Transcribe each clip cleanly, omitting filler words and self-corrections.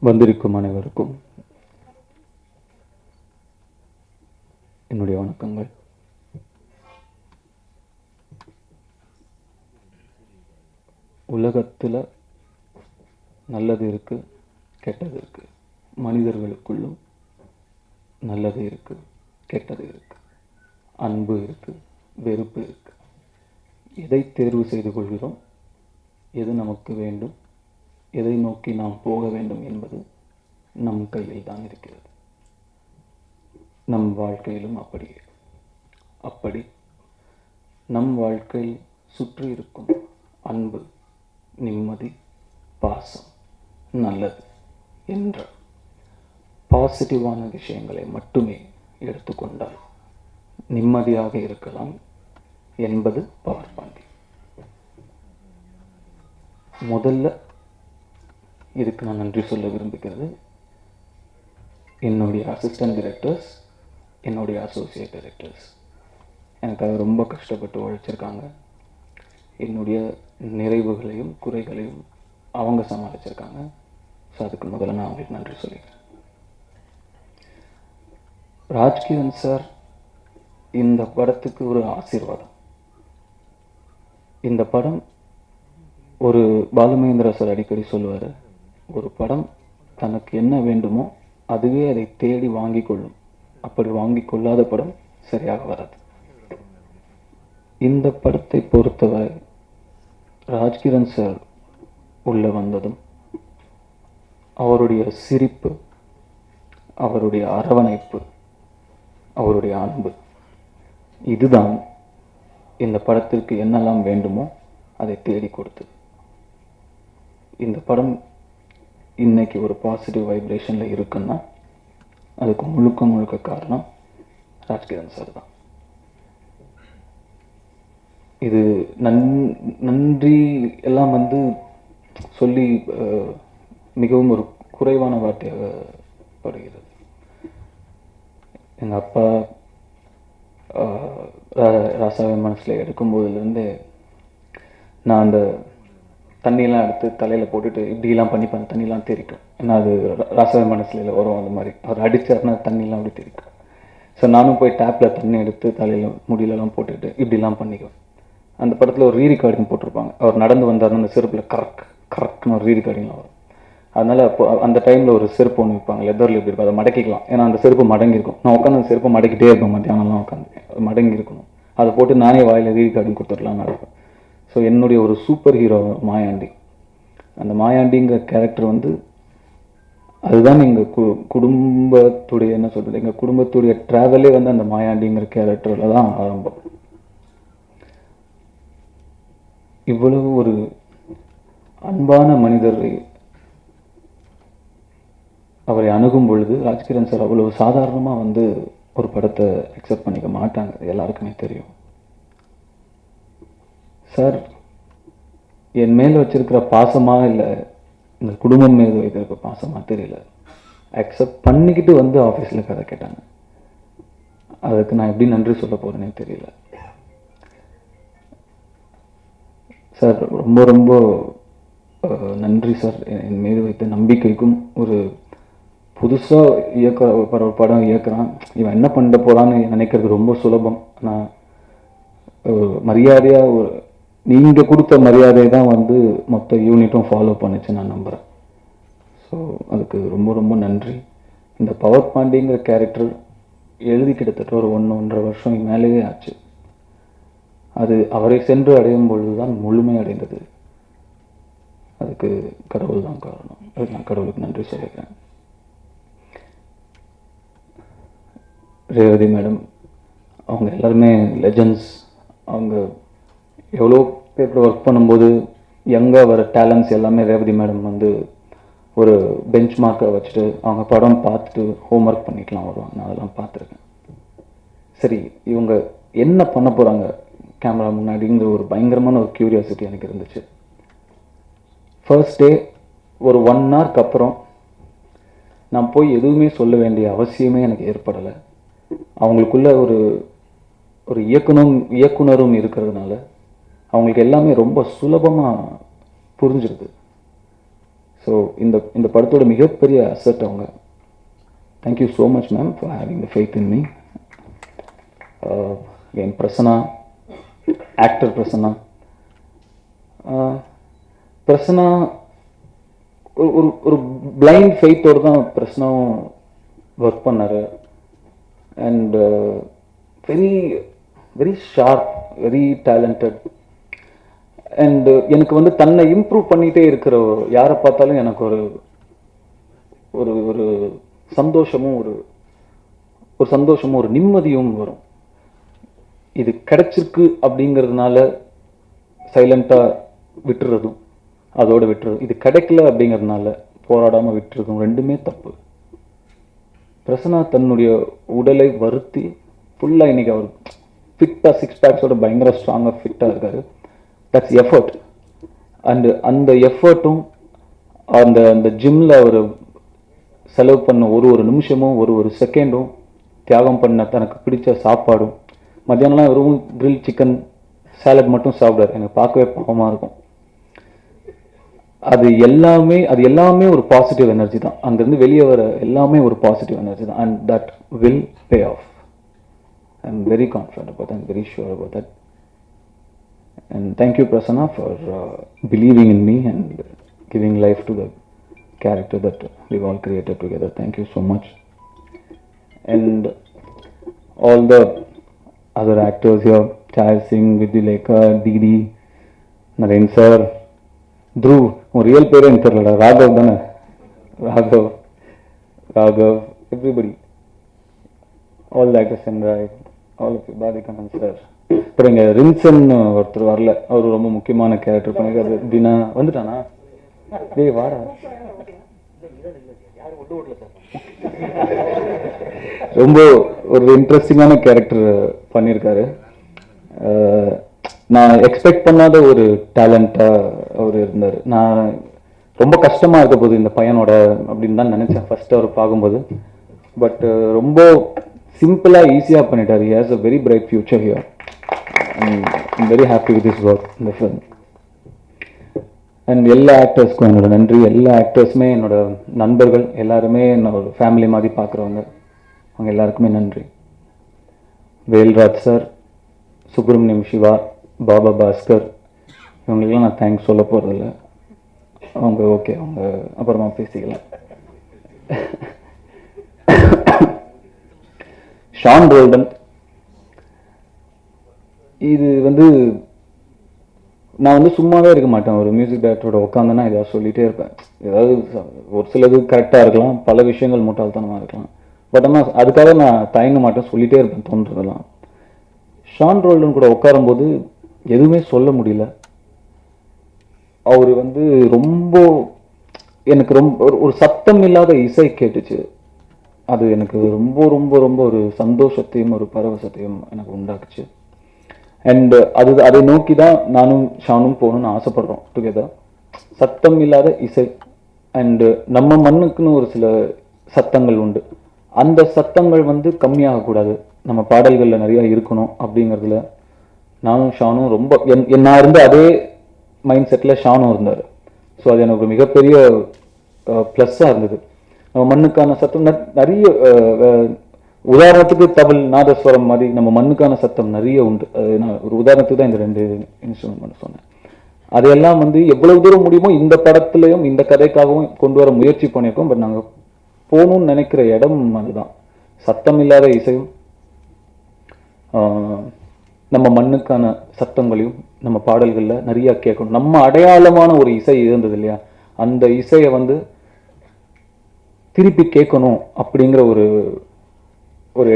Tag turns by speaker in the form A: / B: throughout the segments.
A: வந்திருக்கும் அனைவருக்கும் என்னுடைய வணக்கங்கள். உலகத்தில் நல்லது இருக்கு, கெட்டது இருக்கு. மனிதர்களுக்குள்ளும் நல்லது இருக்கு, கெட்டது இருக்கு. அன்பு இருக்கு, வெறுப்பு இருக்கு. எதை தேர்வு செய்து கொள்கிறோம், எது நமக்கு வேண்டும், எதை நோக்கி நாம் போக வேண்டும் என்பது நம் கையில் தான் இருக்கிறது. நம் வாழ்க்கையிலும் அப்படி நம் வாழ்க்கையில் சுற்றி இருக்கும் அன்பு, நிம்மதி, பாசம், நல்லது என்ற பாசிட்டிவான விஷயங்களை மட்டுமே எடுத்துக்கொண்டால் நிம்மதியாக இருக்கலாம் என்பது பவர் பாயிண்ட். முதல்ல இதுக்கு நான் நன்றி சொல்ல விரும்புகிறது என்னுடைய அசிஸ்டன்ட் டைரக்டர்ஸ், என்னுடைய அசோசியேட் டைரக்டர்ஸ். எனக்காக ரொம்ப கஷ்டப்பட்டு உழைச்சிருக்காங்க. என்னுடைய நிறைவுகளையும் குறைகளையும் அவங்க சமாளிச்சிருக்காங்க. ஸோ அதுக்கு முதல்ல நான் அவங்களுக்கு நன்றி சொல்லிக்கிறேன். ராஜ்கிரண் சார் இந்த படத்துக்கு ஒரு ஆசீர்வாதம். இந்த படம் ஒரு பாலுமகேந்திரா சார் அடிக்கடி சொல்லுவார், ஒரு படம் தனக்கு என்ன வேண்டுமோ அதுவே அதை தேடி வாங்கி கொள்ளும். அப்படி வாங்கி கொள்ளாத படம் சரியாக வராது. இந்த படத்தை பொறுத்தவரை ராஜ்கிரண் சார் உள்ள வந்ததும் அவருடைய சிரிப்பு, அவருடைய அரவணைப்பு, அவருடைய அன்பு, இதுதான் இந்த படத்திற்கு என்னெல்லாம் வேண்டுமோ அதை தேடி கொடுத்தது. இந்த படம் இன்னைக்கு ஒரு பாசிட்டிவ் வைப்ரேஷன்ல இருக்குன்னா அதுக்கு முழுக்க காரணம் ராஜ்கிரண் சார் தான். இது நன்றி எல்லாம் சொல்லி மிகவும் ஒரு குறைவான வார்த்தையாக படுகிறது. எங்கள் அப்பா ராசாவை மனசில் எடுக்கும்போதுலேருந்து நான் அந்த தண்ணியெல்லாம் எடுத்து தலையில் போட்டுட்டு இப்படிலாம் பண்ணி தண்ணியெலாம் தெரிக்கும். ஏன்னா அது ராசாவை மனசில் வரும். அந்த மாதிரி அவர் அடித்தாருன்னா தண்ணியெலாம் அப்படி தெரிக்கும். ஸோ நானும் போய் டேப்பில் தண்ணி எடுத்து தலையில் முடியலெல்லாம் போட்டுட்டு இப்படிலாம் பண்ணிக்குவேன். அந்த படத்தில் ஒரு ரீரெக்கார்டிங் போட்டிருப்பாங்க. அவர் நடந்து வந்தாருன்னா அந்த செருப்பில் கரெக்ட்னு ஒரு ரீரெக்கார்டிங்லாம் வரும். அதனால் அப்போ அந்த டைமில் ஒரு செருப்பு ஒன்று வைப்பாங்க, லெதரில் எப்படி இருக்கும், அதை மடக்கிக்கலாம். ஏன்னா அந்த செருப்பு மடங்கியிருக்கும். நான் உட்காந்து அந்த செருப்பை மடக்கிட்டே இருப்பேன், மத்தியானம்லாம் உட்காந்து மடங்கி இருக்கணும். அதை போட்டு நானே வாயில் ரீரெக்கார்டிங் கொடுத்துடலாம்னு நடப்பேன். ஸோ என்னுடைய ஒரு சூப்பர் ஹீரோ மாயாண்டி. அந்த மாயாண்டிங்கிற கேரக்டர் அதுதான் எங்கள் குடும்பத்துடைய என்ன சொல்கிறது, எங்கள் குடும்பத்துடைய ட்ராவலே அந்த மாயாண்டிங்கிற கேரக்டரில் தான் ஆரம்பம். இவ்வளவு ஒரு அன்பான மனிதரை அவரை அணுகும் பொழுது ராஜ்கிரண் சார் அவ்வளவு சாதாரணமாக ஒரு படத்தை அக்செப்ட் பண்ணிக்க மாட்டாங்க. எல்லாருக்குமே தெரியும். சார் என் மேல் வச்சிருக்கிற பாசமாக இல்லை, இந்த குடும்பம் மீது வைத்திருக்க பாசமாக தெரியல, அக்செப்ட் பண்ணிக்கிட்டு ஆஃபீஸில் கதை கேட்டாங்க. அதுக்கு நான் எப்படி நன்றி சொல்ல போகிறேனே தெரியல. சார் ரொம்ப நன்றி சார். என் மீது வைத்த நம்பிக்கைக்கும், ஒரு புதுசாக ஒரு படம் இயக்குறான், இவன் என்ன பண்ண போகிறான்னு நினைக்கிறது ரொம்ப சுலபம். ஆனால் மரியாதையாக நீங்கள் கொடுத்த மரியாதையை தான் மொத்த யூனிட்டும் ஃபாலோ பண்ணிச்சு நான் நம்புகிறேன். ஸோ அதுக்கு ரொம்ப நன்றி. இந்த பவர் பாண்டிங்கிற கேரக்டர் எழுதி கிட்டத்தட்ட ஒரு 1.5 வருஷம் மேலேயே ஆச்சு. அது அவரை சென்று அடையும் பொழுது தான் முழுமை அடைந்தது. அதுக்கு கடவுள் தான் காரணம். அதுக்கு நான் கடவுளுக்கு நன்றி சொல்லிக்கிறேன். ரேவதி மேடம், அவங்க எல்லாருமே லெஜண்ட்ஸ். அவங்க எவ்வளோ பேர் ஒர்க் பண்ணும்போது யங்காக வர டேலண்ட்ஸ் எல்லாமே ரேவதி மேடம் ஒரு பெஞ்ச் மார்க்கை வச்சுட்டு அவங்க படம் பார்த்துட்டு ஹோம்ஒர்க் பண்ணிக்கலாம் வருவாங்க. நான் அதெல்லாம் பார்த்துருக்கேன். சரி, இவங்க என்ன பண்ண போகிறாங்க கேமரா முன்னாடிங்கிற ஒரு பயங்கரமான ஒரு க்யூரியாசிட்டி எனக்கு இருந்துச்சு. ஃபர்ஸ்ட் டே ஒரு 1 ஹவருக்கு அப்புறம் நான் போய் எதுவுமே சொல்ல வேண்டிய அவசியமே எனக்கு ஏற்படலை. அவங்களுக்குள்ள ஒரு இயக்குனரும் இருக்கிறதுனால அவங்களுக்கு எல்லாமே ரொம்ப சுலபமாக புரிஞ்சிருது. ஸோ ஸோ இந்த படத்தோட மிகப்பெரிய அசெட் அவங்க. Thank you so much ma'am for having the faith in me. N Prasanna, actor Prasanna. Prasanna ஒரு பிளைண்ட் ஃபெய்த்தோடு தான் பிரசனாவும் ஒர்க் பண்ணார். And very very sharp, very talented. And எனக்கு வந்து தன்னை இம்ப்ரூவ் பண்ணிகிட்டே இருக்கிற யாரை பார்த்தாலும் எனக்கு ஒரு ஒரு ஒரு சந்தோஷமும் ஒரு சந்தோஷமும் ஒரு நிம்மதியும் வரும். இது கிடைச்சிருக்கு அப்படிங்கிறதுனால சைலண்டாக விட்டுறதும் அதோட விட்டுறதும், இது கிடைக்கல அப்படிங்கிறதுனால போராடாமல் விட்டுறதும் ரெண்டுமே தப்பு. பிரசன்னா தன்னுடைய உடலை வருத்தி ஃபுல்லாக இன்னைக்கு அவர் ஃபிட்டாக 6 பேக்ஸோட பயங்கர ஸ்ட்ராங்காக ஃபிட்டாக இருக்காரு. That's effort. அண்டு அந்த எஃபர்ட்டும் அந்த ஜிம்மில் அவர் செலவு பண்ண ஒரு நிமிஷமும் ஒரு செகண்டும் தியாகம் பண்ண தனக்கு பிடிச்ச சாப்பாடும், மத்தியானம்லாம் வெறும் கிரில் சிக்கன் சாலட் மட்டும் சாப்பிடாரு. எனக்கு பார்க்கவே பாவமாக இருக்கும். அது எல்லாமே ஒரு பாசிட்டிவ் எனர்ஜி தான். அங்கேருந்து வெளியே வர எல்லாமே ஒரு பாசிட்டிவ் எனர்ஜி தான். And that will pay off. I am very confident about that. I am very sure about that. And thank you Prasanna for believing in me and giving life to the character that we've all created together. Thank you so much. And all the other actors here, Chaya Singh, Viduleka, Didi, Naren sir, Dhruv, un real parent therla, Raghav dana, Raghav, everybody, all the actors and all of you, Badikanan sir. அப்புறம் இங்கே ரின்சன் ஒருத்தர் வரல, அவர் ரொம்ப முக்கியமான character பண்ணியிருக்காரு. தினா வந்துட்டானா? டேய் வாடா. ரொம்ப ஒரு இன்ட்ரெஸ்டிங்கான கேரக்டர் பண்ணியிருக்காரு. நான் எக்ஸ்பெக்ட் பண்ணாத ஒரு டேலண்டாக அவர் இருந்தார். நான் ரொம்ப கஷ்டமாக இருக்க போகுது இந்த பையனோட அப்படின்னு தான் நினச்சேன் ஃபர்ஸ்ட் அவர் பார்க்கும்போது. பட் ரொம்ப சிம்பிளாக ஈஸியாக பண்ணிட்டார். He has a very bright future here. I'm very happy with this work in the film. And எல்லா ஆக்டர்ஸ்க்கும் என்னோட நன்றி. எல்லா ஆக்டர்ஸுமே என்னோட நண்பர்கள், எல்லாருமே என்னோட ஃபேமிலி மாதிரி பார்க்குறவங்க, அவங்க எல்லாருக்குமே நன்றி. வேல்ராஜ் சார், சுப்ரமணியம் சிவா, பாபா பாஸ்கர், இவங்களுக்கெல்லாம் நான் தேங்க்ஸ் சொல்ல போகிறதில்ல. அவங்க ஓகே, அவங்க அப்புறமா பேசிக்கலாம். ஷான் ரோல்டன், இது வந்து நான் சும்மாவே இருக்க மாட்டேன். ஒரு மியூசிக் டைரக்டரோட உட்காந்தேன்னா ஏதாவது சொல்லிகிட்டே இருப்பேன். ஏதாவது ஒரு சிலது கரெக்டாக இருக்கலாம், பல விஷயங்கள் முட்டாள்தனமாக இருக்கலாம். பட் ஆனால் அதுக்காக நான் தயங்க மாட்டேன், சொல்லிகிட்டே இருப்பேன் தோன்றதெல்லாம். ஷான் ரோல்டன் கூட உட்காரும்போது எதுவுமே சொல்ல முடியல. அவர் ரொம்ப எனக்கு ரொம்ப ஒரு சத்தம் இல்லாத இசை கேட்டுச்சு. அது எனக்கு ரொம்ப ரொம்ப ரொம்ப ஒரு சந்தோஷத்தையும் ஒரு பரவசத்தையும் எனக்கு உண்டாக்குச்சு. அண்ட் அதை நோக்கி தான் நானும் ஷானும் போகணும்னு ஆசைப்படுறோம் டுகெதர். சத்தம் இல்லாத இசை. அண்டு நம்ம மண்ணுக்குன்னு ஒரு சில சத்தங்கள் உண்டு. அந்த சத்தங்கள் கம்மியாகக்கூடாது, நம்ம பாடல்களில் நிறையா இருக்கணும் அப்படிங்கிறதுல நானும் ஷானும் ரொம்ப நான் இருந்த அதே மைண்ட் செட்டில் ஷானும் இருந்தார். ஸோ அது எனக்கு மிகப்பெரிய ப்ளஸ்ஸாக இருந்தது. நம்ம மண்ணுக்கான சத்தம் நிறைய, உதாரணத்துக்கு தபில், நாதஸ்வரம் மாதிரி நம்ம மண்ணுக்கான சத்தம் நிறைய உண்டு. நான் ஒரு உதாரணத்துக்கு தான் இந்த 2 இன்ஸ்ட்ருமெண்ட் சொன்னேன். அதையெல்லாம் எவ்வளவு தூரம் முடியுமோ இந்த படத்துலையும் இந்த கதைக்காகவும் கொண்டு வர முயற்சி பண்ணியிருக்கோம். பட் நாங்கள் போகணும்னு நினைக்கிற இடம் அதுதான். சத்தம் இல்லாத இசையும் நம்ம மண்ணுக்கான சத்தங்களையும் நம்ம பாடல்களில் நிறைய கேட்கணும். நம்ம அடையாளமான ஒரு இசை இருந்தது இல்லையா, அந்த இசையை திருப்பி கேட்கணும் அப்படிங்கிற ஒரு ஒரு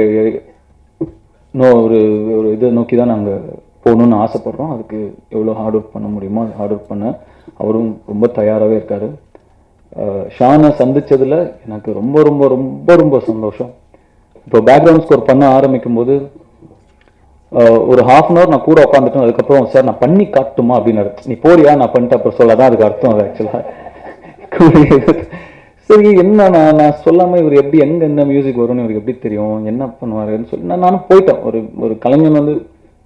A: ஒரு இதை நோக்கி தான் நாங்கள் போகணுன்னு ஆசைப்படுறோம். அதுக்கு எவ்வளோ ஹார்ட் ஒர்க் பண்ண முடியுமோ அது ஹார்ட் ஒர்க் பண்ண அவரும் ரொம்ப தயாராகவே இருக்காரு. ஷானை சந்திச்சதில் எனக்கு ரொம்ப ரொம்ப ரொம்ப ரொம்ப சந்தோஷம். இப்போ பேக்ரவுண்ட் ஸ்கோர் பண்ண ஆரம்பிக்கும் போது ஒரு ½ அன் ஹவர் நான் கூட உட்காந்துட்டேன். அதுக்கப்புறம் சார் நான் பண்ணி காட்டுமா அப்படின்னாரு. நீ போறியா, நான் பண்ணிட்டு அப்புறம் சொல்லாதான் அதுக்கு அர்த்தம். அது ஆக்சுவலாக சரி என்ன நான் சொல்லாமல் இவர் எப்படி என்ன மியூசிக் வரும்னு இவருக்கு எப்படி தெரியும், என்ன பண்ணுவாருன்னு சொல்லி நானும் போயிட்டேன். ஒரு கலைஞன்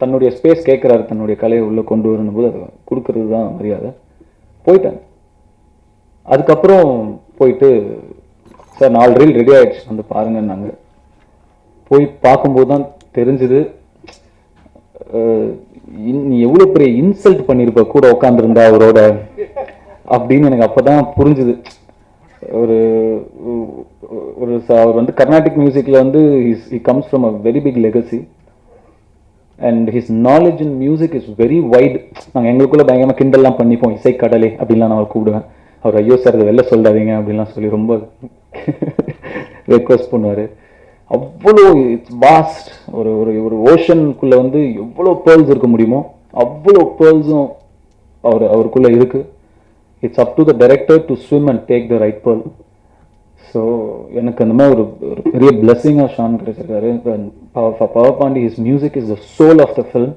A: தன்னுடைய ஸ்பேஸ் கேட்குறாரு, தன்னுடைய கலையை உள்ளே கொண்டு வரணும் போது அதை கொடுக்கறது தான் மரியாதை. போயிட்டேன். அதுக்கப்புறம் போயிட்டு சார் 4 ரீல் ரெடி ஆயிடுச்சு வந்து பாருங்கன்னாங்க. போய் பார்க்கும்போது தான் தெரிஞ்சுது நீ எவ்வளோ பெரிய இன்சல்ட் பண்ணியிருப்ப கூட உட்காந்துருந்தா அவரோட அப்படின்னு எனக்கு அப்போதான் புரிஞ்சுது. ஒரு ஒரு அவர் வந்து கர்நாடிக் மியூசிக்கில் வந்து he comes from a very big legacy and his knowledge in music is very wide. நாங்கள் எங்களுக்குள்ள பயங்கரமாக கிண்டல்லாம் பண்ணிப்போம், இசை கடலே அப்படின்லாம் நான் அவர் கூப்பிடுவேன். அவர் ஐயோ சார் வெளில சொல்லாதீங்க அப்படின்லாம் சொல்லி ரொம்ப ரெக்வஸ்ட் பண்ணுவார். அவ்வளோ இட்ஸ் வாஸ்ட். ஒரு ஒரு ஒரு ஓஷனுக்குள்ளே வந்து எவ்வளோ பேர்ல்ஸ் இருக்க முடியுமோ அவ்வளோ பேர்ல்ஸும் அவருக்குள்ளே இருக்குது. It's up to the director to swim and take the right pearl. So எனக்கு அந்த மாதிரி ஒரு பெரிய பிளெஸிங்காக ஷான் கிடைச்சிருக்காரு. Power Paandi, his music is the soul of the film,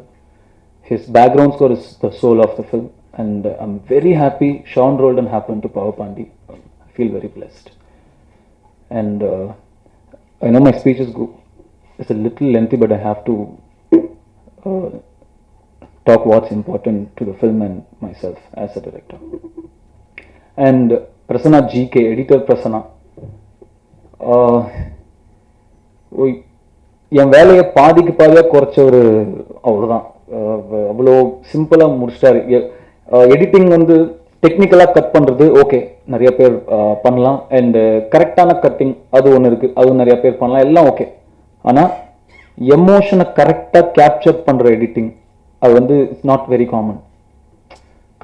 A: his background score is the soul of the film, and I am very happy Sean Roldan happen to Power Paandi. I feel very blessed. And I know my speech is a little lengthy, but I have to talk what's important to the film and myself as a director. And Prasanna GK, editor Prasanna, என் வேலையை பாதிக்கு பாதியாக குறைச்ச ஒரு அவ்வளோதான். அவ்வளோ சிம்பிளாக முடிச்சிட்டாரு. Editing வந்து டெக்னிக்கலாக கட் பண்ணுறது ஓகே, நிறைய பேர் பண்ணலாம். அண்டு கரெக்டான கட்டிங் அது ஒன்று இருக்குது, அதுவும் நிறைய பேர் பண்ணலாம், எல்லாம் ஓகே. ஆனால் எமோஷனை கரெக்டாக கேப்சர் பண்ணுற எடிட்டிங் அது வந்து இட்ஸ் நாட் வெரி காமன்.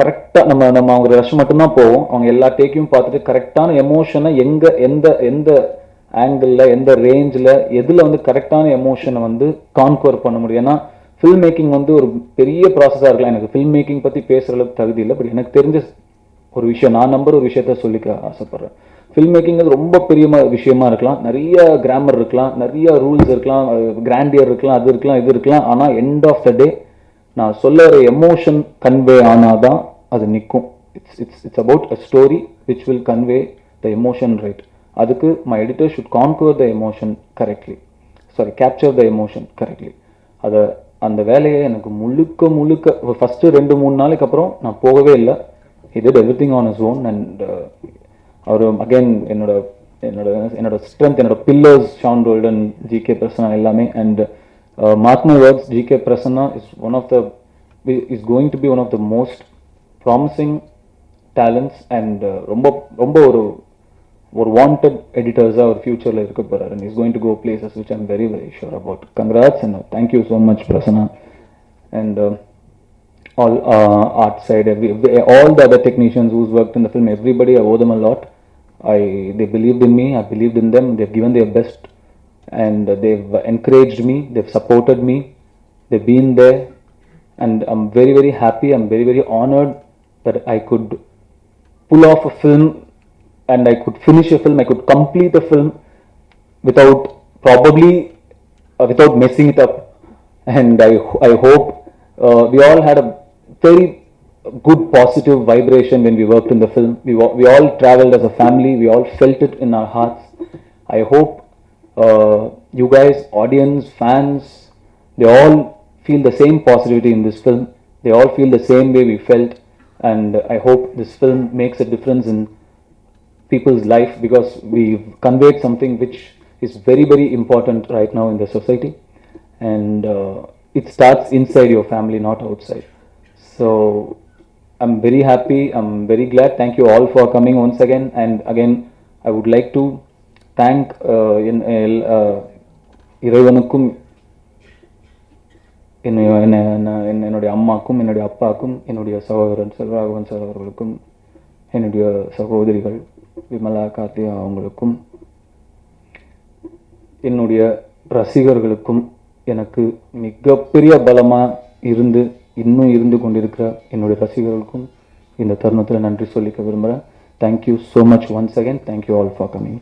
A: கரெக்டாக நம்ம அவங்க ரஷ் மட்டும்தான் போவோம், அவங்க எல்லா டேக்கையும் பார்த்துட்டு கரெக்டான எமோஷனை எந்த ஆங்கிளில், எந்த ரேஞ்சில், எதில் வந்து கரெக்டான எமோஷனை வந்து கான்கவர் பண்ண முடியும். ஏன்னா ஃபில்ம் மேக்கிங் வந்து ஒரு பெரிய ப்ராசஸாக இருக்கலாம். எனக்கு ஃபில்ம் மேக்கிங் பற்றி பேசுகிற அளவுக்கு தகுதி இல்லை, பட் எனக்கு தெரிஞ்ச ஒரு விஷயம், நான் நம்புற ஒரு விஷயத்த சொல்லிக்க ஆசைப்பட்றேன். ஃபில்ம் மேக்கிங் அது ரொம்ப பெரிய விஷயமா இருக்கலாம், நிறைய கிராமர் இருக்கலாம், நிறைய ரூல்ஸ் இருக்கலாம், கிராண்டியர் இருக்கலாம், அது இருக்கலாம், இது இருக்கலாம். ஆனால் எண்ட் ஆஃப் த டே நான் சொல்ல ஒரு எமோஷன் கன்வே ஆனாதான் அது நிற்கும். It's about a story which will convey the emotion right. அதுக்கு my editor should uncover the emotion correctly, capture the emotion correctly. அந்த வேலையை எனக்கு முழுக்க ஃபஸ்ட்டு 2-3 நாளைக்கு அப்புறம் நான் போகவே இல்லை. he did everything on his own. And அவர் அகைன் என்னோட ஸ்ட்ரென்த், என்னோட பில்லர்ஸ் ஷான் ரோல்டன், ஜிகே பிரசன்னா எல்லாமே. And mark my words, GK Prasanna is going to be one of the most promising talents and ரொம்ப ஒரு wanted editors our future இருக்க போறாரு. And he's going to go places which I'm very very sure about. Congrats and thank you so much Prasanna. And all art side, all the other technicians who's worked in the film, everybody, I owe them a lot. They believed in me, I believed in them, they've given their best and they've encouraged me, they've supported me, they've been there, and I'm very very happy, I'm very very honored that I could pull off a film and I could finish a film, I could complete a film without messing it up. And I hope we all had a very good positive vibration when we worked in the film. We all traveled as a family, we all felt it in our hearts. I hope you guys, audience, fans, they all feel the same positivity in this film. They all feel the same way we felt, and I hope this film makes a difference in people's life, because we've conveyed something which is very very important right now in the society, and it starts inside your family, not outside. So I'm very happy, I'm very glad. Thank you all for coming once again. And again I would like to thank இறைவனுக்கும், என்னுடைய அம்மாக்கும், என்னுடைய அப்பாக்கும், என்னுடைய சகோதரன் Selvaraghavan sir அவர்களுக்கும், என்னுடைய சகோதரிகள் விமலா, கார்த்தியா அவங்களுக்கும், என்னுடைய ரசிகர்களுக்கும், எனக்கு மிகப்பெரிய பலமாக இன்னும் இருந்து கொண்டிருக்கிற என்னுடைய ரசிகர்களுக்கும் இந்த தருணத்தில் நன்றி சொல்லிக்க விரும்புகிறேன். Thank you so much once again. Thank you all for coming.